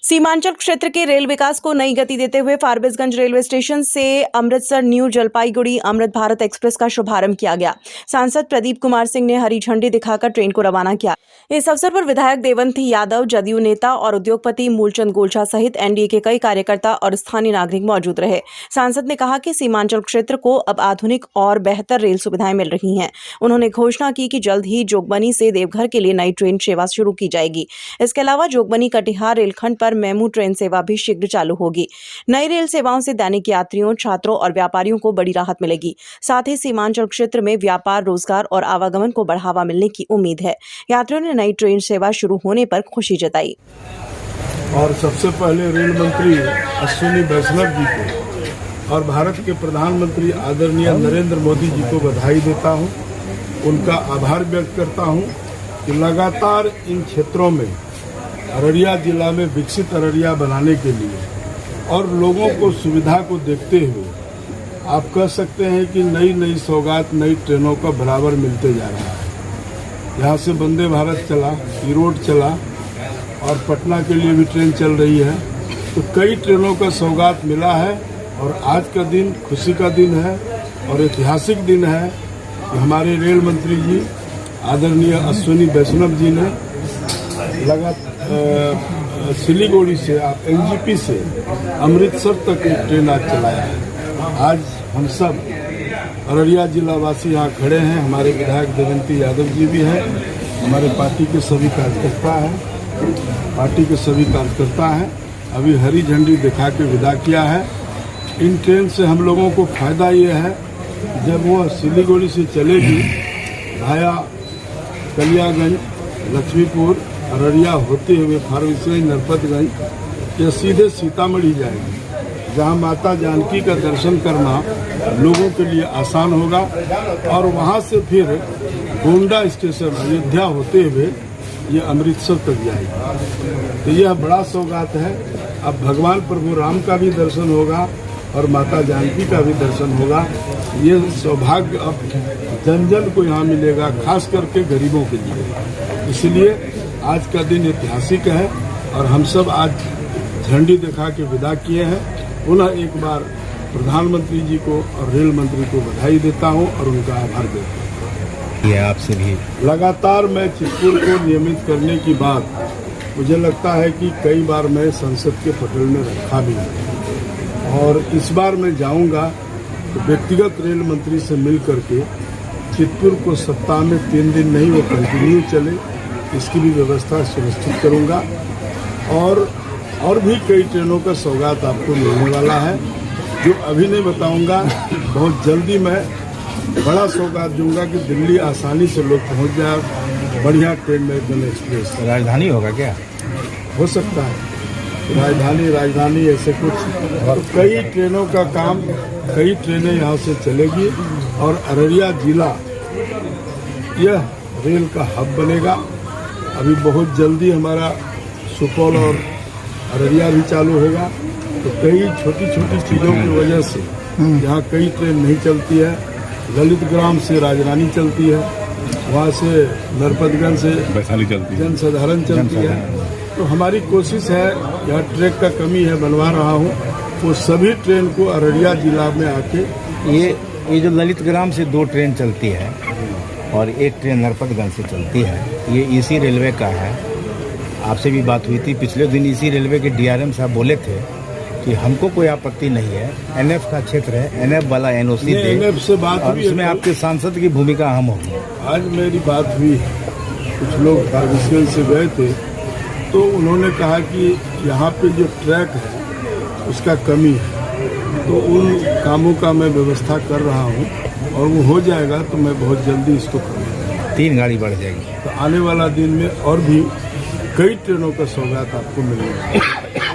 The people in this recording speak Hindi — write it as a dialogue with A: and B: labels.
A: सीमांचल क्षेत्र के रेल विकास को नई गति देते हुए फारबिसगंज रेलवे स्टेशन से अमृतसर न्यू जलपाईगुड़ी अमृत भारत एक्सप्रेस का शुभारंभ किया गया। सांसद प्रदीप कुमार सिंह ने हरी झंडी दिखाकर ट्रेन को रवाना किया। इस अवसर पर विधायक देवंती यादव, जदयू नेता और उद्योगपति मूलचंद गोलछा सहित एनडीए के कई कार्यकर्ता और स्थानीय नागरिक मौजूद रहे। सांसद ने कहा कि सीमांचल क्षेत्र को अब आधुनिक और बेहतर रेल सुविधाएं मिल रही हैं। उन्होंने घोषणा की कि जल्द ही जोगबनी से देवघर के लिए नई ट्रेन सेवा शुरू की जाएगी। इसके अलावा जोगबनी कटिहार रेलखंड पर मेमू ट्रेन सेवा भी शीघ्र चालू होगी। नई रेल सेवाओं से दैनिक यात्रियों, छात्रों और व्यापारियों को बड़ी राहत मिलेगी। साथ ही सीमांचल क्षेत्र में व्यापार, रोजगार और आवागमन को बढ़ावा मिलने की उम्मीद है। यात्रियों ने नई ट्रेन सेवा शुरू होने पर खुशी जताई।
B: और सबसे पहले रेल मंत्री अश्विनी वैष्णव जी को और भारत के प्रधानमंत्री आदरणीय नरेंद्र मोदी जी को बधाई देता हूं, उनका आभार व्यक्त करता हूं कि लगातार इन क्षेत्रों में अररिया जिला में विकसित अररिया बनाने के लिए और लोगों को सुविधा को देखते हुए आप कह सकते हैं कि नई नई सौगात नई ट्रेनों का बराबर मिलते जा रहा है। यहाँ से वंदे भारत चला, ईरोड चला और पटना के लिए भी ट्रेन चल रही है। तो कई ट्रेनों का सौगात मिला है और आज का दिन खुशी का दिन है और ऐतिहासिक दिन है कि हमारे रेल मंत्री जी आदरणीय अश्विनी वैष्णव जी ने सिलीगुड़ी से एनजीपी से अमृतसर तक एक ट्रेन आज चलाया है। आज हम सब अररिया जिला वासी यहाँ खड़े हैं। हमारे विधायक देवंती यादव जी भी हैं, हमारे पार्टी के सभी कार्यकर्ता हैं। अभी हरी झंडी दिखा के विदा किया है। इन ट्रेन से हम लोगों को फायदा ये है, जब वो सिलीगुड़ी से चलेगी भाया कलियागंज, लक्ष्मीपुर, अररिया होते हुए फारबिसगंज, नरपतगंज, ये सीधे सीतामढ़ी जाएगी, जहां माता जानकी का दर्शन करना लोगों के लिए आसान होगा। और वहां से फिर गोंडा स्टेशन अयोध्या होते हुए ये अमृतसर तक जाएगी। तो यह बड़ा सौगात है। अब भगवान प्रभु राम का भी दर्शन होगा और माता जानकी का भी दर्शन होगा। ये सौभाग्य अब जन जन को यहाँ मिलेगा, खास करके गरीबों के लिए। इसलिए आज का दिन ऐतिहासिक है और हम सब आज झंडी दिखा के विदा किए हैं। पुनः एक बार प्रधानमंत्री जी को और रेल मंत्री को बधाई देता हूं और उनका आभार देता हूं।
C: ये आपसे भी
B: लगातार मैं चितपुर को नियमित करने की बात मुझे लगता है कि कई बार मैं संसद के पटल में रखा भी है और इस बार मैं जाऊंगा तो व्यक्तिगत रेल मंत्री से मिल करके चितपुर को सप्ताह में 3 दिन नहीं वो कंटिन्यू चले, इसकी भी व्यवस्था सुनिश्चित करूंगा। और भी कई ट्रेनों का सौगात आपको मिलने वाला है, जो अभी नहीं बताऊंगा। बहुत जल्दी मैं बड़ा सौगात दूंगा कि दिल्ली आसानी से लोग पहुंच जाए बढ़िया ट्रेन में एकदम एक्सप्रेस।
C: राजधानी होगा क्या?
B: हो सकता है राजधानी ऐसे कुछ। और कई ट्रेनों का काम, कई ट्रेनें यहाँ से चलेगी और अररिया जिला यह रेल का हब बनेगा। अभी बहुत जल्दी हमारा सुपौल और अररिया भी चालू होगा। तो कई छोटी छोटी चीज़ों की वजह से यहाँ कई ट्रेन नहीं चलती है। ललित ग्राम से राजरानी चलती है, वहाँ से नरपतगंज से
C: वैशाली चलती है,
B: जनसाधारण चलती है। तो हमारी कोशिश है, यहाँ ट्रैक का कमी है, बनवा रहा हूँ, वो सभी ट्रेन को अररिया जिला में आके
C: ये जो ललित ग्राम से 2 ट्रेन चलती है और एक ट्रेन नरपतगंज से चलती है, ये इसी रेलवे का है। आपसे भी बात हुई थी पिछले दिन, इसी रेलवे के डीआरएम साहब बोले थे कि हमको कोई आपत्ति नहीं है, एनएफ का क्षेत्र है, एनएफ वाला एनओसी दे।
B: एनएफ से बात
C: और
B: हुई,
C: उसमें आपके सांसद की भूमिका अहम होगी।
B: आज मेरी बात हुई, कुछ लोग फारबिसगंज से गए थे तो उन्होंने कहा कि यहाँ पे जो ट्रैक है उसका कमी है, तो उन कामों का मैं व्यवस्था कर रहा हूँ और वो हो जाएगा तो मैं बहुत जल्दी इसको करूँगा।
C: 3 गाड़ी बढ़ जाएगी।
B: तो आने वाला दिन में और भी कई ट्रेनों का सौगात आपको मिलेगा।